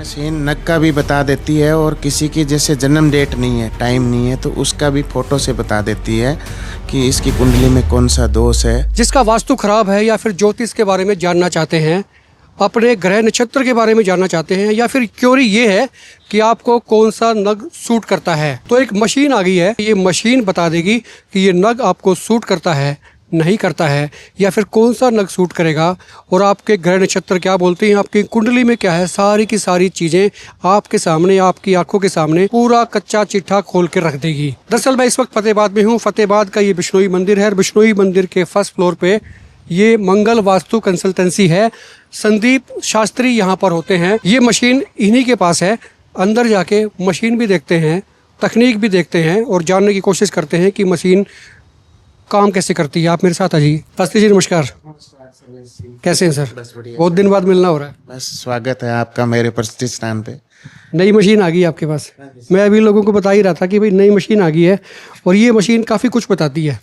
Machine नग का भी बता देती है और किसी की जैसे जन्म डेट नहीं है, टाइम नहीं है, तो उसका भी फोटो से बता देती है कि इसकी कुंडली में कौन सा दोष है। जिसका वास्तु खराब है या फिर ज्योतिष के बारे में जानना चाहते हैं, अपने ग्रह नक्षत्र के बारे में जानना चाहते हैं, या फिर क्योरी ये है कि आपको कौन सा नग सूट करता है, तो एक मशीन आ गई है। ये मशीन बता देगी कि ये नग आपको सूट करता है, नहीं करता है, या फिर कौन सा नग सूट करेगा और आपके ग्रह नक्षत्र क्या बोलते हैं, आपकी कुंडली में क्या है, सारी की सारी चीज़ें आपके सामने, आपकी आंखों के सामने पूरा कच्चा चिट्ठा खोल के रख देगी। दरअसल मैं इस वक्त फतेहाबाद में हूँ। फतेहाबाद का ये बिश्नोई मंदिर है और बिश्नोई मंदिर के फर्स्ट फ्लोर पे ये मंगल वास्तु कंसल्टेंसी है। संदीप शास्त्री यहाँ पर होते हैं। ये मशीन इन्हीं के पास है। अंदर जाके मशीन भी देखते हैं, तकनीक भी देखते हैं और जानने की कोशिश करते हैं कि मशीन काम कैसे करती है। आप मेरे साथ आ जाइए। शास्त्री जी नमस्कार। कैसे हैं सर? बस बढ़िया। बहुत दिन बाद मिलना हो रहा है। बस स्वागत है आपका मेरे प्रतिष्ठान पे। नई मशीन आ गई आपके पास। मैं अभी लोगों को बता ही रहा था कि भाई नई मशीन आ गई है और ये मशीन काफ़ी कुछ बताती है।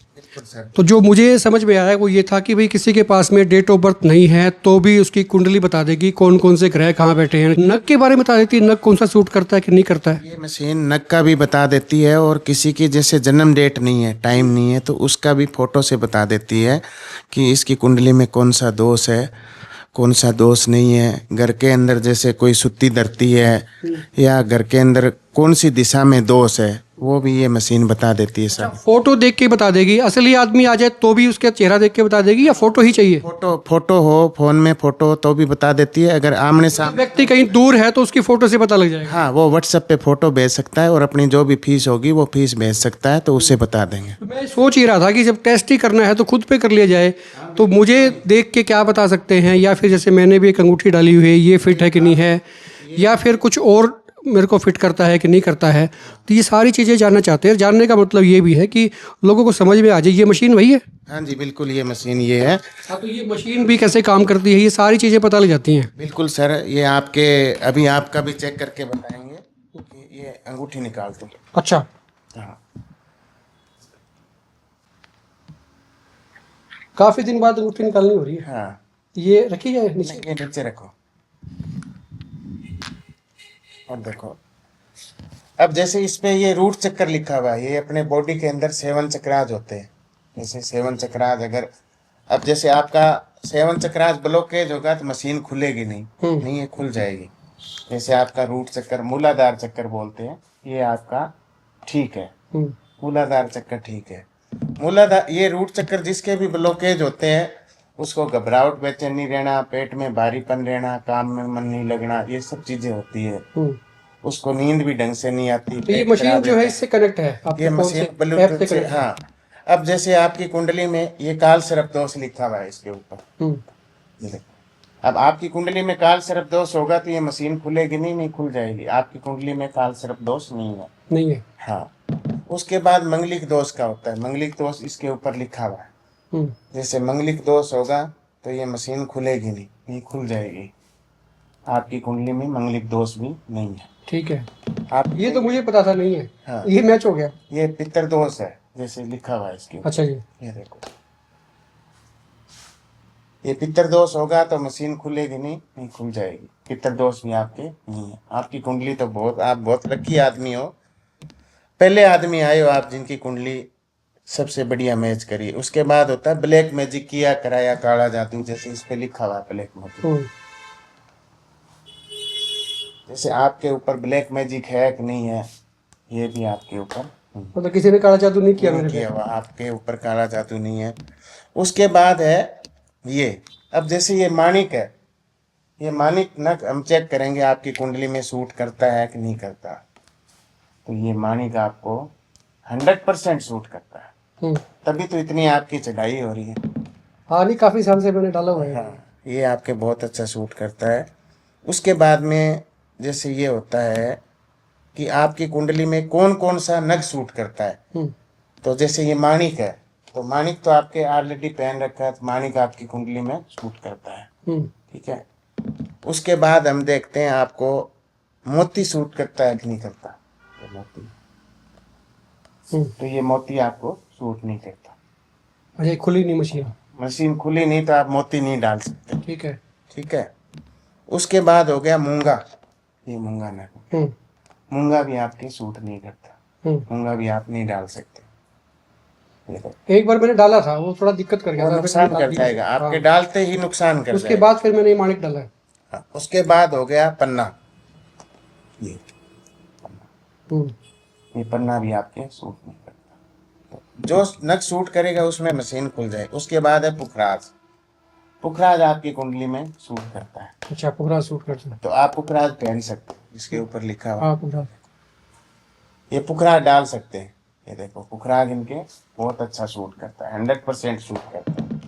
तो जो मुझे समझ में आया वो ये था कि भाई किसी के पास में डेट ऑफ बर्थ नहीं है तो भी उसकी कुंडली बता देगी, कौन कौन से ग्रह कहाँ बैठे हैं। नग के बारे में बता देती है, नग कौन सा सूट करता है कि नहीं करता है। ये मशीन नग का भी बता देती है और किसी की जैसे जन्म डेट नहीं है, टाइम नहीं है, तो उसका भी फोटो से बता देती है कि इसकी कुंडली में कौन सा दोष है, कौन सा दोष नहीं है। घर के अंदर जैसे कोई सुत्ती धरती है या घर के अंदर कौन सी दिशा में दोष है, वो भी ये मशीन बता देती है सर। फोटो देख के बता देगी। असली आदमी आ जाए तो भी उसका चेहरा देख के बता देगी या फोटो ही चाहिए? फोटो हो, फोन में फोटो तो भी बता देती है। अगर आमने सामने व्यक्ति कहीं दूर है तो उसकी फोटो से पता लग जाएगा। हाँ, वो व्हाट्सएप पे फोटो भेज सकता है और अपनी जो भी फीस होगी वो फीस भेज सकता है, तो उसे बता देंगे। तो मैं सोच ही रहा था कि जब टेस्ट ही करना है तो खुद पे कर लिया जाए। तो मुझे देख के क्या बता सकते हैं, या फिर जैसे मैंने भी एक अंगूठी डाली हुई है, ये फिट है कि नहीं है, या फिर कुछ और मेरे को फिट करता है कि नहीं करता है, तो ये सारी चीज़ें जानना चाहते हैं। जानने का मतलब ये भी है कि लोगों को समझ में आ जाए ये मशीन वही है। हाँ जी बिल्कुल, ये मशीन ये है। हाँ, तो ये मशीन भी कैसे काम करती है, ये सारी चीज़ें पता लग जाती हैं। बिल्कुल सर, ये आपके अभी आपका भी चेक करके बताएंगे कि ये अंगूठी निकाल दो। अच्छा, हाँ, काफ़ी दिन बाद अंगूठी निकालनी हो रही है। हाँ, ये रखी जाए नीचे। ये नीचे रखो और देखो। अब जैसे इस पे ये रूट चक्कर लिखा हुआ है, ये अपने बॉडी के अंदर 7 चक्राज होते हैं। जैसे 7 चक्राज अगर अब जैसे आपका 7 चक्राज ब्लॉकेज होगा तो मशीन खुलेगी नहीं, नहीं ये खुल जाएगी। जैसे आपका रूट चक्कर, मूलाधार चक्कर बोलते हैं, ये आपका ठीक है, मूलाधार चक्कर ठीक है। मूलाधार ये रूट चक्कर जिसके भी ब्लॉकेज होते हैं उसको घबराहट, बेचैनी रहना, पेट में भारीपन रहना, काम में मन नहीं लगना, ये सब चीजें होती है। उसको नींद भी ढंग से नहीं आती। तो ये मशीन जो है इससे कनेक्ट है आपके ये फोन मशीन से, ब्लूटूथ ऐप से से, कनेक्ट है। हाँ। अब जैसे आपकी कुंडली में ये काल सर्प दोष लिखा हुआ है इसके ऊपर, ये देखो। अब आपकी कुंडली में काल सर्प दोष होगा तो ये मशीन खुलेगी नहीं, नहीं खुल जाएगी। आपकी कुंडली में काल सर्प दोष नहीं है, नहीं है। हाँ। उसके बाद मंगलिक दोष का होता है। मंगलिक दोष इसके ऊपर लिखा हुआ है। जैसे मंगलिक दोष होगा तो ये मशीन खुलेगी नहीं, नहीं खुल जाएगी। आपकी कुंडली में मंगलिक दोष भी नहीं है। ठीक है, आप ये तो मुझे पता था नहीं है। हाँ। ये मैच हो गया। ये पितर दोष है जैसे लिखा हुआ है इसके ऊपर। अच्छा जी, ये देखो, ये पितर दोष होगा तो मशीन खुलेगी नहीं, नहीं खुल जाएगी। पितर दोष भी आपके नहीं है। आपकी कुंडली तो बहुत, आप बहुत लकी आदमी हो। पहले आदमी आए हो आप जिनकी कुंडली सबसे बढ़िया मैच करी। उसके बाद होता है ब्लैक मैजिक किया कराया काला जादू, जैसे इस पे लिखा हुआ है ब्लैक मैजिक। जैसे आपके ऊपर ब्लैक मैजिक है कि नहीं है, ये भी आपके ऊपर मतलब किसी ने काला जादू नहीं किया मेरे पे। किया हुआ, आपके ऊपर काला जादू नहीं है। उसके बाद है ये, अब जैसे ये माणिक है, ये माणिक नक हम चेक करेंगे आपकी कुंडली में सूट करता है कि नहीं करता। तो ये माणिक आपको 100% सूट करता है, तभी तो इतनी आपकी चढ़ाई हो रही है। हाँ नहीं, काफी साल से मैंने डाला हुआ है। हाँ, ये आपके बहुत अच्छा सूट करता है। उसके बाद में जैसे ये होता है कि आपकी कुंडली में कौन कौन सा नग सूट करता है। तो जैसे ये माणिक है, तो माणिक तो आपके ऑलरेडी पहन रखा है, तो माणिक आपकी कुंडली में सूट करता है। ठीक है। उसके बाद हम देखते हैं आपको मोती सूट करता है कि नहीं करता। ये मोती, तो ये मोती आपको सूट नहीं करता। अच्छा, खुली नहीं मशीन। मशीन खुली नहीं तो आप मोती नहीं डाल सकते। ठीक है। ठीक है। उसके बाद हो गया मूंगा। ये मूंगा नग, हम्म, मूंगा भी आपके सूट नहीं करता, हम्म। मूंगा भी आप नहीं डाल सकते। ये देखो, एक बार मैंने डाला था, वो थोड़ा दिक्कत कर गया वो था, फिर नुकसान मैंने कर डाल दिया। जाएगा, आपके हाँ। डालते ही नुकसान कर उसके जाएगा। बाद फिर मैंने ये माणिक डाला है। हाँ, उसके बाद हो गया पन्ना, ये हम्म, ये पन्ना भी आपके सूट नहीं करता। तो जो नग सूट करेगा उसमें मशीन खुल जाए। उसके बाद है पुखराज, पुखराज आपकी कुंडली में सूट करता है, अच्छा, पुखराज सूट करता है। तो आप पुखराज पहन सकते हैं, इसके ऊपर लिखा हुआ, हाँ, पुखराज। ये पुखराज डाल सकते हैं। ये देखो पुखराज इनके बहुत अच्छा सूट करता है, 100% सूट करता है।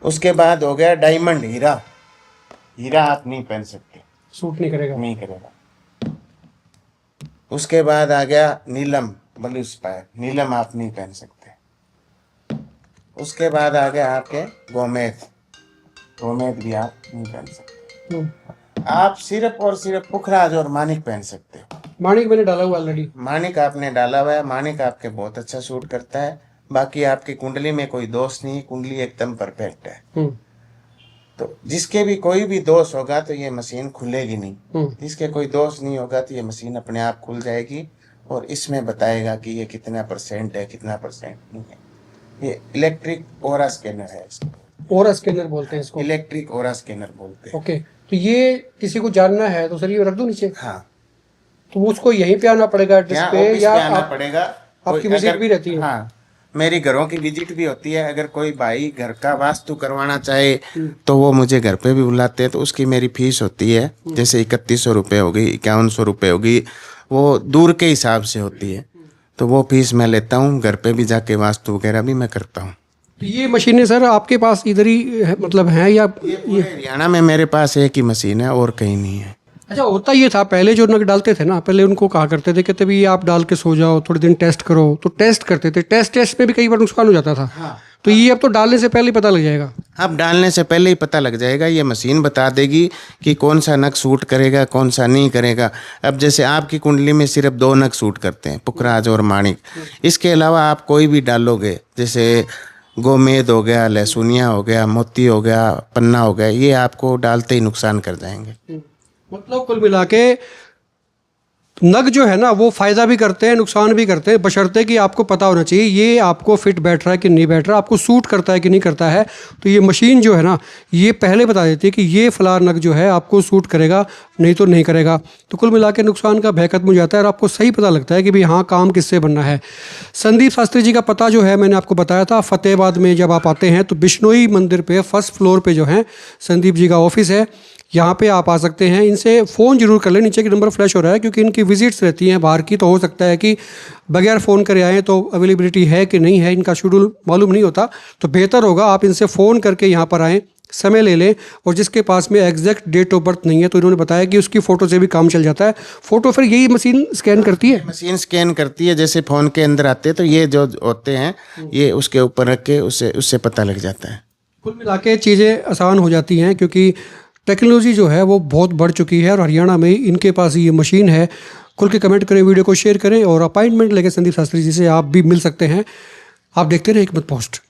उसके बाद हो गया डायमंड, हीरा, हीरा आप नहीं पहन सकते, सूट नहीं करेगा। नहीं करेगा। उसके बाद आ गया नीलम, ब्लू स्पायर, नीलम आप नहीं पहन सकते। उसके बाद आ गया आपके गोमेद, गोमेद भी आप नहीं पहन सकते। आप सिर्फ और सिर्फ पुखराज और मानिक पहन सकते हो। माणिक मैंने डाला हुआ ऑलरेडी। मानिक आपने डाला हुआ है, मानिक आपके बहुत अच्छा सूट करता है। बाकी आपकी कुंडली में कोई दोष नहीं, कुंडली एकदम परफेक्ट है। तो जिसके भी कोई भी दोष होगा तो ये मशीन खुलेगी नहीं, जिसके कोई दोष नहीं होगा तो ये मशीन अपने आप खुल जाएगी और इसमें बताएगा कि ये कितना % है, कितना % नहीं है। ये इलेक्ट्रिक ओरा स्कैनर है, इसको ओरा स्कैनर बोलते हैं इसको। इलेक्ट्रिक ओरा स्कैनर बोलते हैं। ओके, तो ये किसी को जानना है तो सर ये रख दो नीचे। हाँ, तो उसको यहीं पे आना पड़ेगा एड्रेस यहाँ पे, ऑफिस या पे आना आप, पड़ेगा। आपकी कोई विजिट अगर- भी रहती है? हाँ, मेरी घरों की विजिट भी होती है। अगर कोई भाई घर का वास्तु करवाना चाहे तो वो मुझे घर पे भी बुलाते हैं, तो उसकी मेरी फीस होती है, जैसे 3100 रुपये हो गई, 5100 रुपये हो गई, वो दूर के हिसाब से होती है। तो वो फीस मैं लेता हूँ, घर पे भी जाके वास्तु वगैरह भी मैं करता हूँ। तो ये मशीनें सर आपके पास इधर ही मतलब हैं, या ये पूरे हरियाणा में मेरे पास एक ही मशीन है और कहीं नहीं है। अच्छा, होता ये था पहले जो नग डालते थे ना, पहले उनको कहा करते थे, कहते भी आप डाल के सो जाओ, थोड़े दिन टेस्ट करो, तो टेस्ट करते थे। टेस्ट में भी कई बार नुकसान हो जाता था। हाँ। तो ये अब तो डालने से पहले ही पता लग जाएगा। अब डालने से पहले ही पता लग जाएगा, ये मशीन बता देगी कि कौन सा नग सूट करेगा, कौन सा नहीं करेगा। अब जैसे आपकी कुंडली में सिर्फ 2 नग सूट करते हैं, पुखराज और माणिक। इसके अलावा आप कोई भी डालोगे, जैसे गोमेद हो गया, लहसुनिया हो गया, मोती हो गया, पन्ना हो गया, ये आपको डालते ही नुकसान कर जाएंगे। मतलब कुल मिला के नग जो है ना वो फ़ायदा भी करते हैं, नुकसान भी करते हैं, बशर्ते कि आपको पता होना चाहिए ये आपको फिट बैठ रहा है कि नहीं बैठ रहा, आपको सूट करता है कि नहीं करता है। तो ये मशीन जो है ना ये पहले बता देती है कि ये फलार नग जो है आपको सूट करेगा, नहीं तो नहीं करेगा। तो कुल मिला के नुकसान का भय खत्म हो जाता है और आपको सही पता लगता है कि भाई हाँ, काम किससे बनना है। संदीप शास्त्री जी का पता जो है मैंने आपको बताया था, फतेहाबाद में जब आप आते हैं तो बिश्नोई मंदिर पे 1st फ्लोर पे जो है संदीप जी का ऑफिस है, यहाँ पे आप आ सकते हैं। इनसे फ़ोन जरूर कर लें, नीचे की नंबर फ्लैश हो रहा है, क्योंकि इनकी विजिट्स रहती हैं बाहर की, तो हो सकता है कि बगैर फ़ोन करे आएँ तो अवेलेबिलिटी है कि नहीं है, इनका शेड्यूल मालूम नहीं होता। तो बेहतर होगा आप इनसे फ़ोन करके यहाँ पर आएँ, समय ले लें। और जिसके पास में एग्जैक्ट डेट ऑफ बर्थ नहीं है तो इन्होंने बताया कि उसकी फ़ोटो से भी काम चल जाता है। फ़ोटो फिर यही मशीन स्कैन करती है, मशीन स्कैन करती है, जैसे फ़ोन के अंदर आते हैं तो ये जो होते हैं ये उसके ऊपर रख के उससे पता लग जाता है। कुल मिला के चीज़ें आसान हो जाती हैं, क्योंकि टेक्नोलॉजी जो है वो बहुत बढ़ चुकी है और हरियाणा में इनके पास ये मशीन है। खुल के कमेंट करें, वीडियो को शेयर करें और अपॉइंटमेंट लेके संदीप शास्त्री जी से आप भी मिल सकते हैं। आप देखते रहे हिकमत पोस्ट।